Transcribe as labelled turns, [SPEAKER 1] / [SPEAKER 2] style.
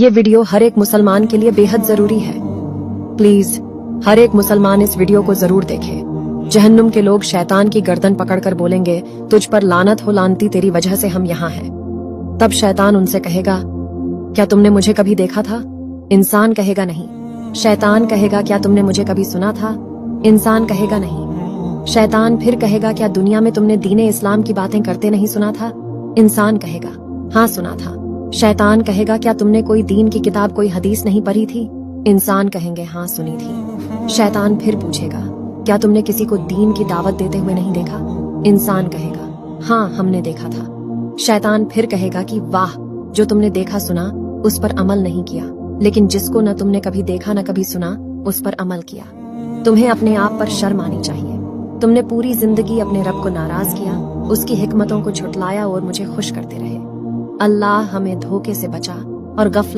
[SPEAKER 1] ये वीडियो हर एक मुसलमान के लिए बेहद जरूरी है। प्लीज हर एक मुसलमान इस वीडियो को जरूर देखे। जहन्नुम के लोग शैतान की गर्दन पकड़कर बोलेंगे, तुझ पर लानत हो लानती, तेरी वजह से हम यहाँ हैं। तब शैतान उनसे कहेगा, क्या तुमने मुझे कभी देखा था? इंसान कहेगा नहीं। शैतान कहेगा, क्या तुमने मुझे कभी सुना था? इंसान कहेगा नहीं। शैतान फिर कहेगा, क्या दुनिया में तुमने दीने इस्लाम की बातें करते नहीं सुना था? इंसान कहेगा, हाँ सुना था। शैतान कहेगा, क्या तुमने कोई दीन की किताब, कोई हदीस नहीं पढ़ी थी? इंसान कहेंगे, हाँ सुनी थी। शैतान फिर पूछेगा, क्या तुमने किसी को दीन की दावत देते हुए नहीं देखा? इंसान कहेगा, हाँ हमने देखा था। शैतान फिर कहेगा कि वाह, जो तुमने देखा सुना उस पर अमल नहीं किया, लेकिन जिसको न तुमने कभी देखा न कभी सुना उस पर अमल किया। तुम्हें अपने आप पर शर्म आनी चाहिए। तुमने पूरी जिंदगी अपने रब को नाराज किया, उसकी हिकमतों को झुटलाया और मुझे खुश करते रहे। अल्लाह हमें धोखे से बचा और गफलत